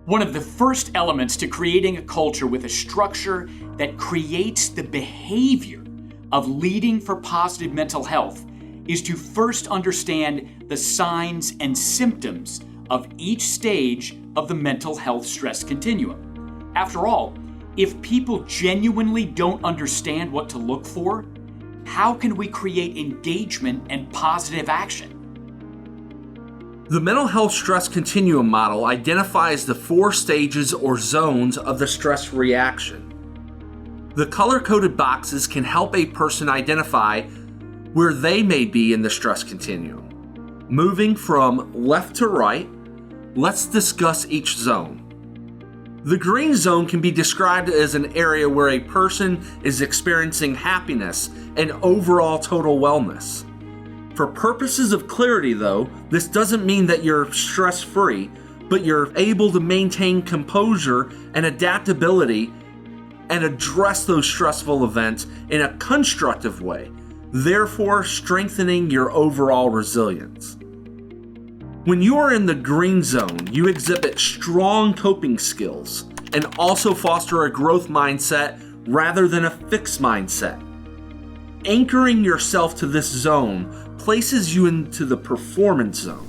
One of the first elements to creating a culture with a structure that creates the behavior of leading for positive mental health is to first understand the signs and symptoms of each stage of the mental health stress continuum. After all, if people genuinely don't understand what to look for, how can we create engagement and positive action? The mental health stress continuum model identifies the 4 stages or zones of the stress reaction. The color-coded boxes can help a person identify where they may be in the stress continuum. Moving from left to right, let's discuss each zone. The green zone can be described as an area where a person is experiencing happiness and overall total wellness. For purposes of clarity, though, this doesn't mean that you're stress-free, but you're able to maintain composure and adaptability and address those stressful events in a constructive way, therefore strengthening your overall resilience. When you are in the green zone, you exhibit strong coping skills and also foster a growth mindset rather than a fixed mindset. Anchoring yourself to this zone places you into the performance zone.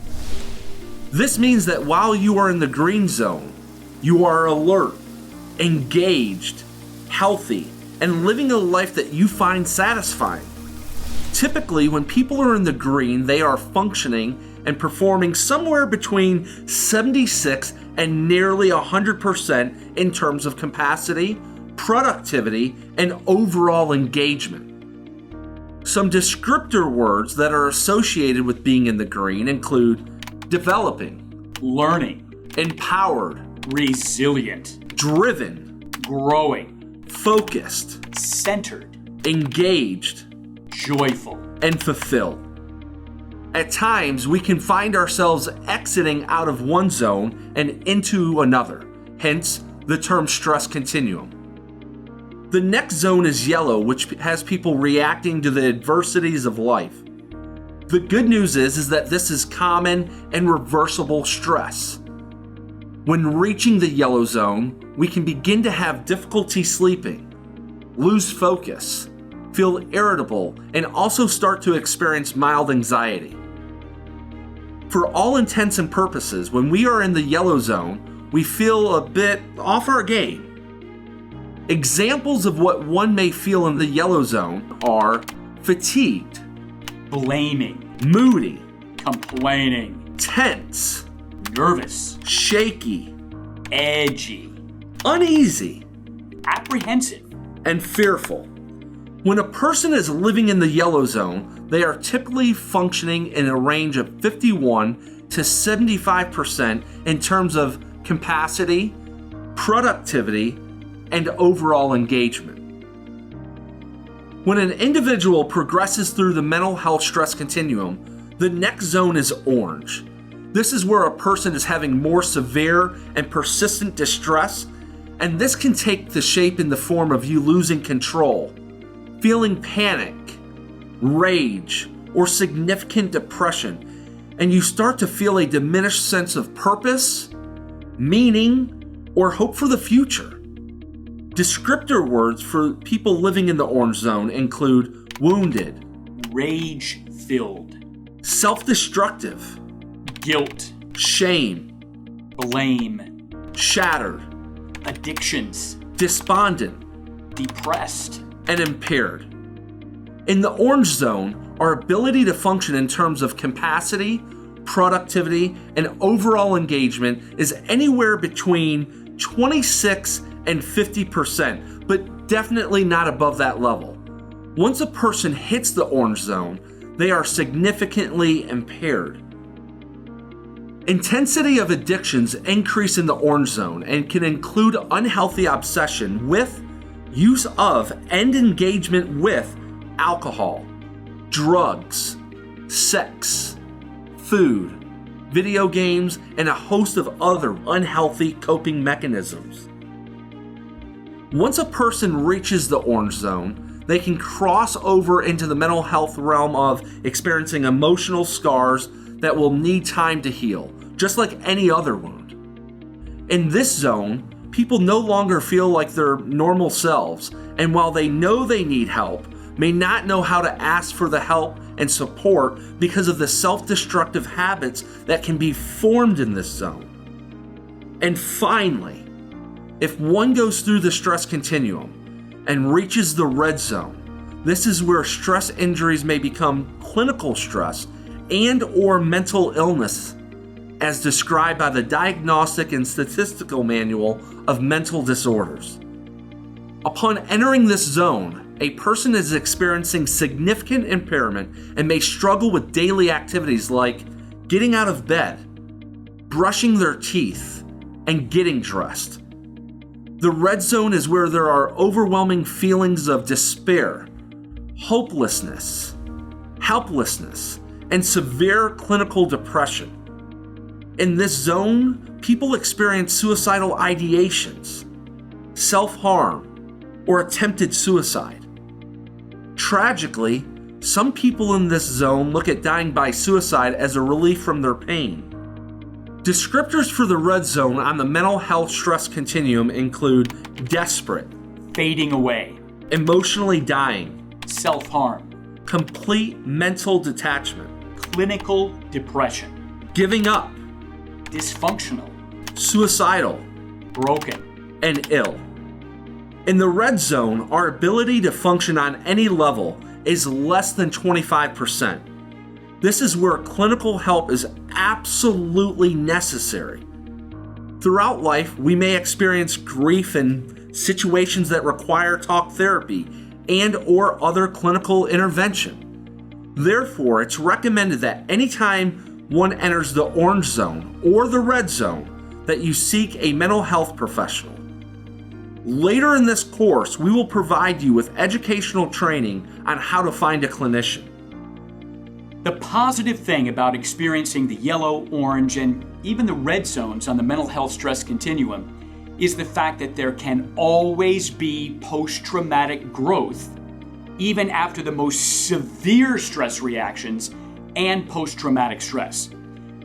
This means that while you are in the green zone, you are alert, engaged, healthy, and living a life that you find satisfying. Typically, when people are in the green, they are functioning and performing somewhere between 76 and nearly 100% in terms of capacity, productivity, and overall engagement. Some descriptor words that are associated with being in the green include developing, Learning, empowered, resilient, driven, growing, focused, centered, engaged, joyful. and fulfilled. At times, we can find ourselves exiting out of one zone and into another, hence the term stress continuum. The next zone is yellow, which has people reacting to the adversities of life. The good news is that this is common and reversible stress. When reaching the yellow zone, we can begin to have difficulty sleeping, lose focus, feel irritable, and also start to experience mild anxiety. For all intents and purposes, when we are in the yellow zone, we feel a bit off our game. Examples of what one may feel in the yellow zone are fatigued, Blaming, moody, complaining, tense, nervous, shaky, edgy, uneasy, apprehensive, and fearful. When a person is living in the yellow zone, they are typically functioning in a range of 51 to 75% in terms of capacity, productivity, and overall engagement. When an individual progresses through the mental health stress continuum, the next zone is orange. This is where a person is having more severe and persistent distress, and this can take the shape in the form of you losing control, feeling panic, rage, or significant depression, and you start to feel a diminished sense of purpose, meaning, or hope for the future. Descriptor words for people living in the orange zone include wounded, rage-filled, self-destructive, guilt, shame, blame, shattered, addictions, despondent, depressed, and impaired. In the orange zone, our ability to function in terms of capacity, productivity, and overall engagement is anywhere between 26 and 50%, but definitely not above that level. Once a person hits the orange zone, they are significantly impaired. Intensity of addictions increase in the orange zone and can include unhealthy obsession with, use of, and engagement with alcohol, drugs, sex, food, video games, and a host of other unhealthy coping mechanisms. Once a person reaches the orange zone, they can cross over into the mental health realm of experiencing emotional scars that will need time to heal, just like any other wound. In this zone, people no longer feel like their normal selves, and while they know they need help, may not know how to ask for the help and support because of the self-destructive habits that can be formed in this zone. And finally, if one goes through the stress continuum and reaches the red zone, this is where stress injuries may become clinical stress and or mental illness, as described by the Diagnostic and Statistical Manual of Mental Disorders. Upon entering this zone, a person is experiencing significant impairment and may struggle with daily activities like getting out of bed, brushing their teeth, and getting dressed. The red zone is where there are overwhelming feelings of despair, hopelessness, helplessness, and severe clinical depression. In this zone, people experience suicidal ideations, self-harm, or attempted suicide. Tragically, some people in this zone look at dying by suicide as a relief from their pain. Descriptors for the red zone on the mental health stress continuum include desperate, fading away, emotionally dying, self-harm, complete mental detachment, clinical depression, giving up, dysfunctional, suicidal, broken, and ill. In the red zone, our ability to function on any level is less than 25%. This is where clinical help is absolutely necessary. Throughout life, we may experience grief and situations that require talk therapy and or other clinical intervention. Therefore, it's recommended that anytime one enters the orange zone or the red zone, that you seek a mental health professional. Later in this course, we will provide you with educational training on how to find a clinician. The positive thing about experiencing the yellow, orange, and even the red zones on the mental health stress continuum is the fact that there can always be post-traumatic growth, even after the most severe stress reactions and post-traumatic stress.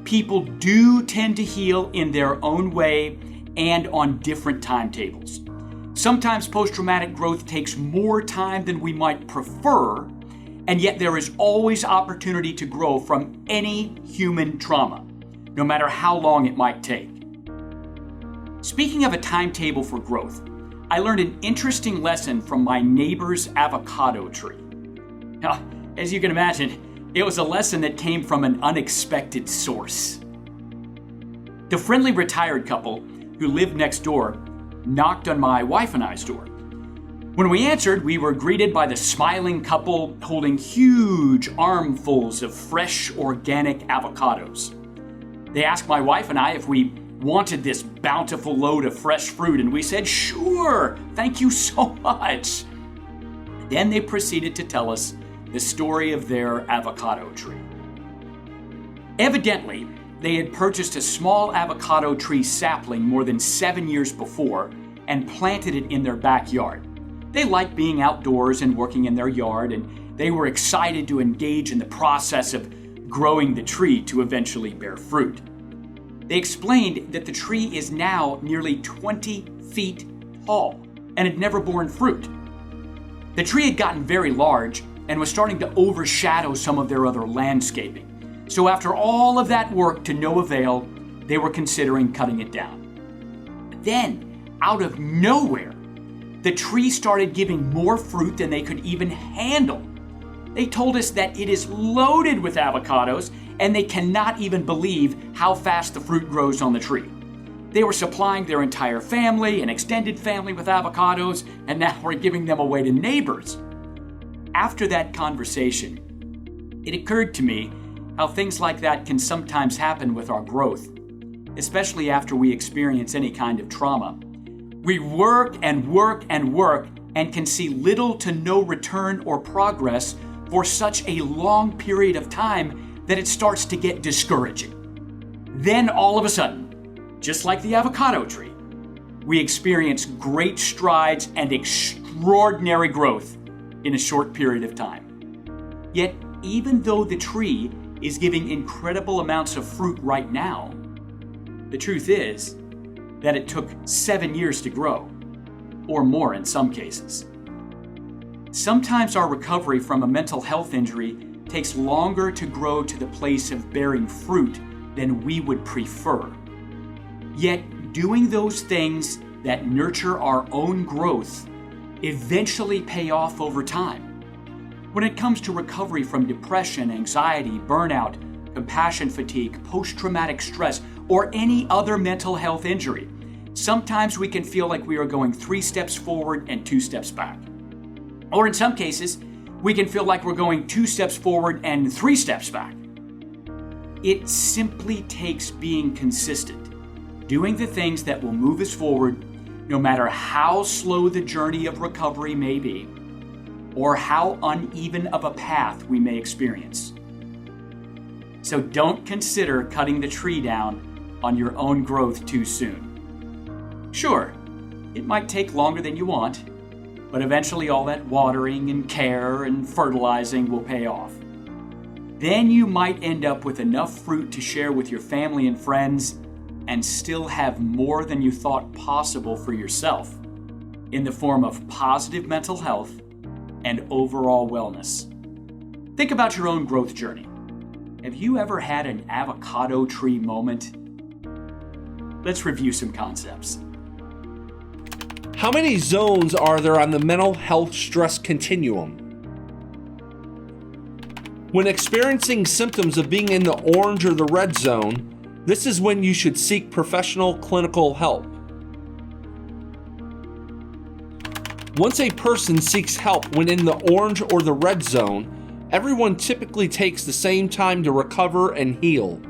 People do tend to heal in their own way and on different timetables. Sometimes post-traumatic growth takes more time than we might prefer, and yet there is always opportunity to grow from any human trauma, no matter how long it might take. Speaking of a timetable for growth, I learned an interesting lesson from my neighbor's avocado tree. Now, as you can imagine, it was a lesson that came from an unexpected source. The friendly retired couple who lived next door knocked on my wife and I's door. When we answered, we were greeted by the smiling couple holding huge armfuls of fresh, organic avocados. They asked my wife and I if we wanted this bountiful load of fresh fruit, and we said, "Sure, thank you so much." Then they proceeded to tell us the story of their avocado tree. Evidently, they had purchased a small avocado tree sapling more than 7 years before and planted it in their backyard. They liked being outdoors and working in their yard, and they were excited to engage in the process of growing the tree to eventually bear fruit. They explained that the tree is now nearly 20 feet tall and had never borne fruit. The tree had gotten very large and was starting to overshadow some of their other landscaping. So after all of that work to no avail, they were considering cutting it down. But then, out of nowhere, the tree started giving more fruit than they could even handle. They told us that it is loaded with avocados, and they cannot even believe how fast the fruit grows on the tree. They were supplying their entire family and extended family with avocados, and now we're giving them away to neighbors. After that conversation, it occurred to me how things like that can sometimes happen with our growth, especially after we experience any kind of trauma. We work and work and work and can see little to no return or progress for such a long period of time that it starts to get discouraging. Then all of a sudden, just like the avocado tree, we experience great strides and extraordinary growth in a short period of time. Yet, even though the tree is giving incredible amounts of fruit right now, the truth is, that it took 7 years to grow, or more in some cases. Sometimes our recovery from a mental health injury takes longer to grow to the place of bearing fruit than we would prefer. Yet, doing those things that nurture our own growth eventually pay off over time. When it comes to recovery from depression, anxiety, burnout, compassion fatigue, post-traumatic stress, or any other mental health injury, sometimes we can feel like we are going 3 steps forward and 2 steps back. Or in some cases, we can feel like we're going 2 steps forward and 3 steps back. It simply takes being consistent, doing the things that will move us forward, no matter how slow the journey of recovery may be, or how uneven of a path we may experience. So don't consider cutting the tree down on your own growth too soon. Sure, it might take longer than you want, but eventually all that watering and care and fertilizing will pay off. Then you might end up with enough fruit to share with your family and friends and still have more than you thought possible for yourself in the form of positive mental health and overall wellness. Think about your own growth journey. Have you ever had an avocado tree moment? Let's review some concepts. How many zones are there on the mental health stress continuum? When experiencing symptoms of being in the orange or the red zone, this is when you should seek professional clinical help. Once a person seeks help when in the orange or the red zone, everyone typically takes the same time to recover and heal.